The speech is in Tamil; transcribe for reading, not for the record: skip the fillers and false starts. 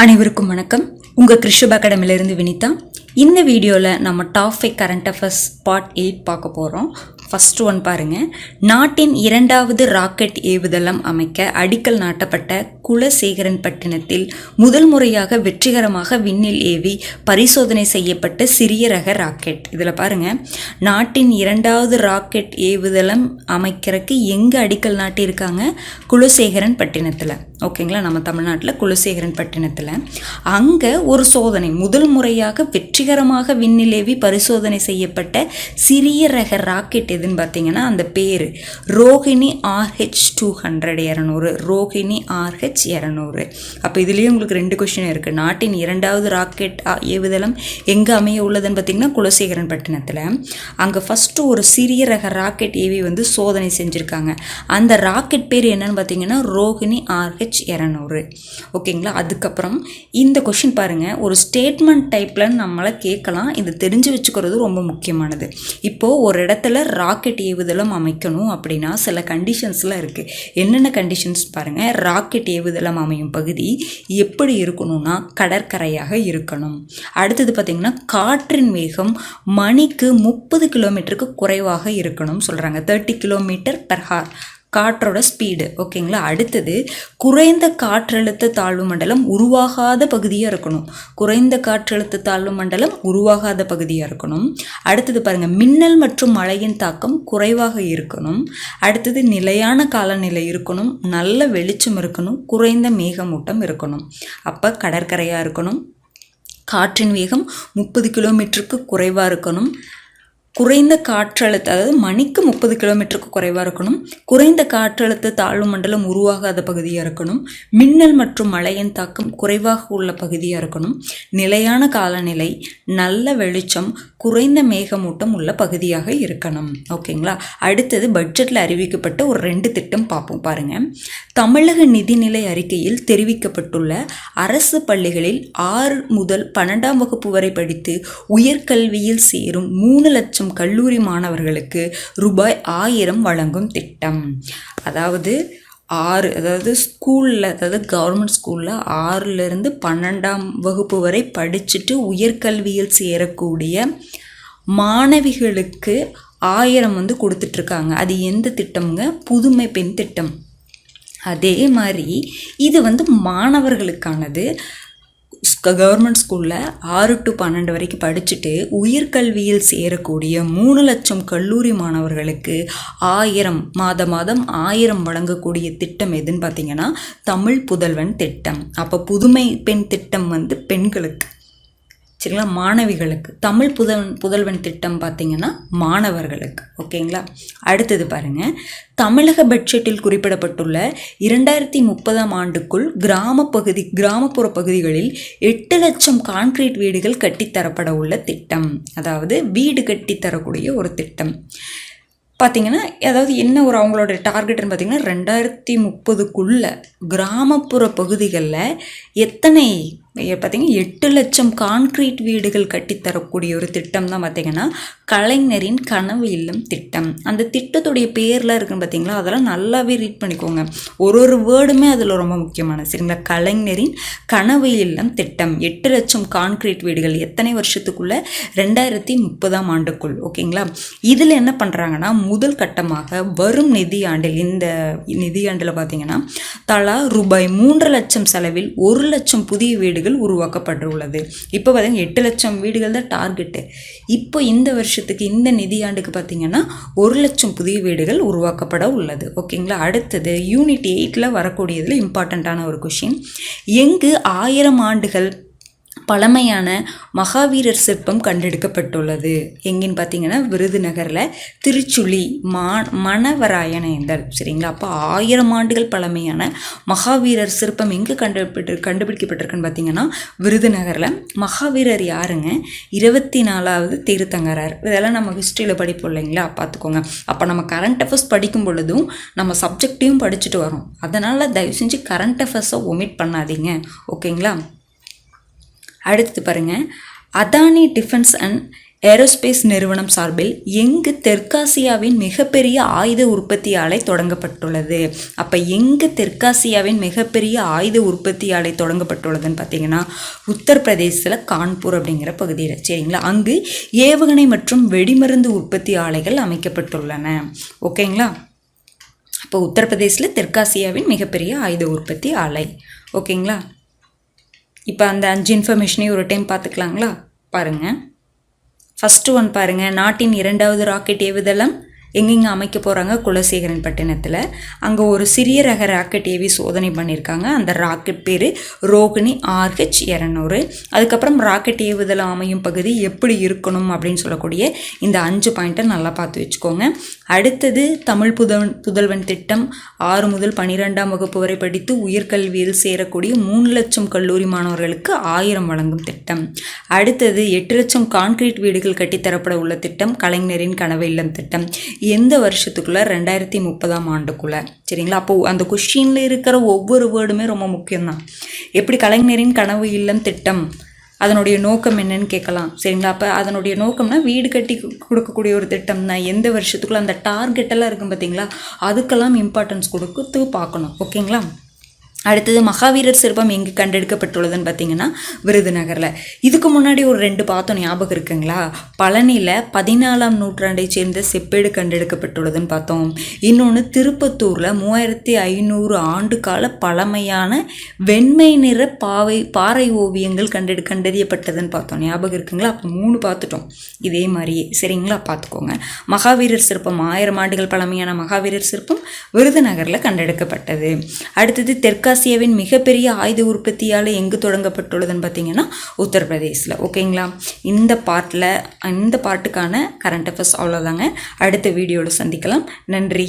அனைவருக்கும் வணக்கம். உங்கள் கிருஷப் அகாடமியிலிருந்து வினிதா. இந்த வீடியோவில் நம்ம டாப் 5 கரண்ட் அஃபேர்ஸ் பார்ட் 8 பார்க்க போகிறோம். ஃபர்ஸ்ட் ஒன் பாருங்கள். நாட்டின் 2வது ராக்கெட் ஏவுதளம் அமைக்க அடிக்கல் நாட்டப்பட்ட குலசேகரன்பட்டினத்தில் முதல் முறையாக வெற்றிகரமாக விண்ணில் ஏவி பரிசோதனை செய்யப்பட்ட சிறிய ரக ராக்கெட். இதில் பாருங்கள், நாட்டின் 2வது ராக்கெட் ஏவுதளம் அமைக்கிறதுக்கு எங்கே அடிக்கல் நாட்டியிருக்காங்க? குலசேகரன்பட்டினத்தில். ஓகேங்களா, நம்ம தமிழ்நாட்டில் குலசேகரன்பட்டினத்தில். அங்கே ஒரு சோதனை, முதல் முறையாக வெற்றிகரமாக விண்ணில் ஏவி பரிசோதனை செய்யப்பட்ட சிறிய ரக ராக்கெட் எதுன்னு பார்த்தீங்கன்னா அந்த பேர் ரோஹிணி RH-200. ரோஹிணி RH-200. அப்போ இதுலேயும் உங்களுக்கு 2 கொஸ்டின் இருக்குது. நாட்டின் 2வது ராக்கெட் ஏவுதளம் எங்கே அமைய உள்ளதுன்னு பார்த்தீங்கன்னா குலசேகரன்பட்டினத்தில். அங்கே ஃபஸ்ட்டு ஒரு சிறிய ரக ராக்கெட் ஏவி சோதனை செஞ்சுருக்காங்க. அந்த ராக்கெட் பேர் என்னன்னு பார்த்தீங்கன்னா ரோஹிணி RH-200. ஓகேங்களா. அதுக்கப்புறம் இந்த கொஷின் பாருங்கள், ஒரு ஸ்டேட்மெண்ட் டைப்பில் நம்மளை கேட்கலாம். இது தெரிஞ்சு வச்சுக்கிறது ரொம்ப முக்கியமானது. இப்போது ஒரு இடத்துல ராக்கெட் ஏவுதளம் அமைக்கணும் அப்படின்னா சில கண்டிஷன்ஸ்லாம் இருக்குது. என்னென்ன கண்டிஷன்ஸ் பாருங்கள். ராக்கெட் ஏவுதளம் அமையும் பகுதி எப்படி இருக்கணும்னா கடற்கரையாக இருக்கணும். அடுத்தது பார்த்திங்கன்னா காற்றின் வேகம் மணிக்கு 30 கிலோமீட்டருக்கு குறைவாக இருக்கணும் சொல்கிறாங்க. 30 km/h காற்றோட ஸ்பீடு. ஓகேங்களா. அடுத்தது குறைந்த காற்றழுத்த தாழ்வு மண்டலம் உருவாகாத பகுதியாக இருக்கணும். குறைந்த காற்றழுத்த தாழ்வு மண்டலம் உருவாகாத பகுதியாக இருக்கணும். அடுத்தது பாருங்கள், மின்னல் மற்றும் மழையின் தாக்கம் குறைவாக இருக்கணும். அடுத்தது நிலையான காலநிலை இருக்கணும். நல்ல வெளிச்சம் இருக்கணும். குறைந்த மேகமூட்டம் இருக்கணும். அப்போ கடற்கரையாக இருக்கணும். காற்றின் வேகம் 30 கிலோமீட்டருக்கு குறைவாக இருக்கணும். குறைந்த காற்றழுத்த, அதாவது மணிக்கு 30 கிலோமீட்டருக்கு குறைவாக இருக்கணும். குறைந்த காற்றழுத்த தாழ்வு மண்டலம் உருவாகாத பகுதியாக இருக்கணும். மின்னல் மற்றும் மழையின் தாக்கம் குறைவாக உள்ள பகுதியாக இருக்கணும். நிலையான காலநிலை, நல்ல வெளிச்சம், குறைந்த மேகமூட்டம் உள்ள பகுதியாக இருக்கணும். ஓகேங்களா. அடுத்தது பட்ஜெட்டில் அறிவிக்கப்பட்ட ஒரு 2 திட்டம் பார்ப்போம் பாருங்கள். தமிழக நிதிநிலை அறிக்கையில் தெரிவிக்கப்பட்டுள்ள அரசு பள்ளிகளில் 6 முதல் 12ஆம் வகுப்பு வரை படித்து உயர்கல்வியில் சேரும் 3 லட்சம் கல்லூரி மாணவர்களுக்கு ரூபாய் 1000 வழங்கும் திட்டம். அதாவது ஸ்கூலில், அதாவது கவர்மெண்ட் ஸ்கூலில் 6லேருந்து 12ஆம் வகுப்பு வரை படிச்சுட்டு உயர்கல்வியில் சேரக்கூடிய மாணவிகளுக்கு 1000 கொடுத்துட்ருக்காங்க. அது எந்த திட்டம்ங்க? புதுமை பெண் திட்டம். அதே மாதிரி இது மாணவர்களுக்கானது. கவர்மெண்ட் ஸ்கூலில் 6 to 12 வரைக்கும் படிச்சுட்டு உயர்கல்வியில் சேரக்கூடிய 3 லட்சம் கல்லூரி மாணவர்களுக்கு 1000 மாதம் 1000 வழங்கக்கூடிய திட்டம் எதுன்னு பார்த்தீங்கன்னா தமிழ் புதல்வன் திட்டம். அப்போ புதுமை பெண் திட்டம் பெண்களுக்கு, சரிங்களா, மாணவிகளுக்கு. தமிழ் புதல்வன் திட்டம் பார்த்தீங்கன்னா மாணவர்களுக்கு. ஓகேங்களா. அடுத்தது பாருங்கள், தமிழக பட்ஜெட்டில் குறிப்பிடப்பட்டுள்ள 2030ஆம் ஆண்டுக்குள் கிராமப்புற பகுதிகளில் 8 லட்சம் கான்கிரீட் வீடுகள் கட்டித்தரப்பட உள்ள திட்டம். அதாவது வீடு கட்டித்தரக்கூடிய ஒரு திட்டம் பார்த்திங்கன்னா, அதாவது என்ன ஒரு அவங்களோட டார்கெட்னு பார்த்திங்கன்னா 2030க்குள்ள கிராமப்புற பகுதிகளில் எத்தனை பார்த்திங்கன்னா 8 லட்சம் கான்கிரீட் வீடுகள் கட்டித்தரக்கூடிய ஒரு திட்டம் தான் பார்த்திங்கன்னா கலைஞரின் கனவு இல்லம் திட்டம். அந்த திட்டத்துடைய பேர்லாம் இருக்குன்னு பார்த்திங்களா, அதெல்லாம் நல்லாவே ரீட் பண்ணிக்கோங்க. ஒரு வேர்டுமே அதில் ரொம்ப முக்கியமான, சரிங்களா. கலைஞரின் கனவு இல்லம் திட்டம் 8 லட்சம் கான்கிரீட் வீடுகள் எத்தனை வருஷத்துக்குள்ள? 2030ஆம் ஆண்டுக்குள். ஓகேங்களா. இதில் என்ன பண்ணுறாங்கன்னா முதல் கட்டமாக வரும் நிதியாண்டில், இந்த நிதியாண்டில் பார்த்திங்கன்னா தலா ரூபாய் 3 லட்சம் செலவில் 1 லட்சம் புதிய வீடுகள் உருவாக்கப்பட்டுள்ளது. இப்போ பார்த்தீங்கன்னா 8 லட்சம் வீடுகள் தான் டார்கெட்டு. இப்போ இந்த வருஷத்துக்கு, இந்த நிதியாண்டுக்கு பார்த்தீங்கன்னா 1 லட்சம் புதிய வீடுகள் உருவாக்கப்பட உள்ளது. ஓகேங்களா. அடுத்தது யூனிட் 8ல் வரக்கூடியதில் இம்பார்ட்டண்ட்டான ஒரு கொஷின். எங்கு 1000 ஆண்டுகள் பழமையான மகாவீரர் சிற்பம் கண்டெடுக்கப்பட்டுள்ளது? எங்கேன்னு பார்த்தீங்கன்னா விருதுநகரில் திருச்சுழி மணவராயனேந்தல், சரிங்களா. அப்போ 1000 ஆண்டுகள் பழமையான மகாவீரர் சிற்பம் எங்கே கண்டுபிடிக்கப்பட்டிருக்குன்னு பார்த்தீங்கன்னா விருதுநகரில். மகாவீரர் யாருங்க? 24வது தீர்த்தங்கரர். இதெல்லாம் நம்ம ஹிஸ்ட்ரியில் படிப்போம் இல்லைங்களா, பார்த்துக்கோங்க. அப்போ நம்ம கரண்ட் அஃபேர்ஸ் படிக்கும் பொழுதும் நம்ம சப்ஜெக்டையும் படிச்சுட்டு வரோம். அதனால் தயவு செஞ்சு கரண்ட் அஃபேர்ஸை ஒமிட் பண்ணாதீங்க. ஓகேங்களா. அடுத்து பாருங்கள், அதானி டிஃபென்ஸ் அண்ட் ஏரோஸ்பேஸ் நிறுவனம் சார்பில் எங்கு தெற்காசியாவின் மிகப்பெரிய ஆயுத உற்பத்தி ஆலை தொடங்கப்பட்டுள்ளது? அப்போ எங்கு தெற்காசியாவின் மிகப்பெரிய ஆயுத உற்பத்தி ஆலை தொடங்கப்பட்டுள்ளதுன்னு பார்த்தீங்கன்னா உத்தரப்பிரதேசத்தில் கான்பூர் அப்படிங்கிற பகுதியில். சரிங்களா, அங்கு ஏவுகணை மற்றும் வெடிமருந்து உற்பத்தி ஆலைகள் அமைக்கப்பட்டுள்ளன. ஓகேங்களா, அப்போ உத்தரப்பிரதேசில் தெற்காசியாவின் மிகப்பெரிய ஆயுத உற்பத்தி ஆலை. ஓகேங்களா, இப்போ அந்த 5 இன்ஃபர்மேஷனையும் ஒரு டைம் பார்த்துக்கலாங்களா? பாருங்கள். ஃபஸ்ட்டு ஒன் பாருங்கள், நாட்டின் 2வது ராக்கெட் ஏவுதளம் எங்கெங்கே அமைக்க போகிறாங்க? குலசேகரன் பட்டினத்தில். அங்கே ஒரு சிறிய ரக ராக்கெட் ஏவி சோதனை பண்ணியிருக்காங்க. அந்த ராக்கெட் பேர் ரோகிணி RH-200. அதுக்கப்புறம் ராக்கெட் ஏவுதளம் அமையும் பகுதி எப்படி இருக்கணும் அப்படின்னு சொல்லக்கூடிய இந்த 5 பாயிண்ட்டை நல்லா பார்த்து வச்சுக்கோங்க. அடுத்தது தமிழ் புதல்வன் திட்டம். 6 முதல் 12ஆம் வகுப்பு வரை படித்து உயர்கல்வியில் சேரக்கூடிய 3 லட்சம் கல்லூரி மாணவர்களுக்கு 1000 வழங்கும் திட்டம். அடுத்தது 8 லட்சம் கான்கிரீட் வீடுகள் கட்டித்தரப்பட உள்ள திட்டம் கலைஞரின் கனவு இல்லம் திட்டம். எந்த வருஷத்துக்குள்ளே? 2030ஆம் ஆண்டுக்குள்ளே. சரிங்களா, அப்போது அந்த கொஸ்டினில் இருக்கிற ஒவ்வொரு வேர்டுமே ரொம்ப முக்கியம்தான். எப்படி கலைஞரின் கனவு இல்லம் திட்டம் அதனுடைய நோக்கம் என்னன்னு கேட்கலாம். சரிங்களா, அப்போ அதனுடைய நோக்கம்னா வீடு கட்டி கொடுக்கக்கூடிய ஒரு திட்டம் தான். எந்த வருஷத்துக்குள்ளே அந்த டார்கெட்டெல்லாம் இருக்கும் பார்த்தீங்களா, அதுக்கெல்லாம் இம்பார்ட்டன்ஸ் கொடுத்து பார்க்கணும். ஓகேங்களா. அடுத்தது மகாவீரர் சிற்பம் எங்கு கண்டெடுக்கப்பட்டுள்ளதுன்னு பார்த்தீங்கன்னா விருதுநகரில். இதுக்கு முன்னாடி ஒரு 2 பார்த்தோம், ஞாபகம் இருக்குங்களா? பழனியில் 14ஆம் நூற்றாண்டை சேர்ந்த செப்பேடு கண்டெடுக்கப்பட்டுள்ளதுன்னு பார்த்தோம். இன்னொன்று திருப்பத்தூரில் 3500 ஆண்டு கால பழமையான வெண்மை நிற பாறை ஓவியங்கள் கண்டறியப்பட்டதுன்னு பார்த்தோம். ஞாபகம் இருக்குங்களா? அப்போ 3 பார்த்துட்டோம் இதே மாதிரியே. சரிங்களா, பார்த்துக்கோங்க. மகாவீரர் சிற்பம் 1000 ஆண்டுகள் பழமையான மகாவீரர் சிற்பம் விருதுநகரில் கண்டெடுக்கப்பட்டது. அடுத்தது தெற்காசியாவின் மிகப்பெரிய ஆயுத உற்பத்தி ஆலை எங்கு தொடங்கப்பட்டுள்ளதுன்னு பார்த்தீங்கன்னா உத்தரப்பிரதேசில். ஓகேங்களா, இந்த பாட்டுக்கான கரண்ட் அஃபேர்ஸ் அவ்வளோதாங்க. அடுத்த வீடியோவில் சந்திக்கலாம். நன்றி.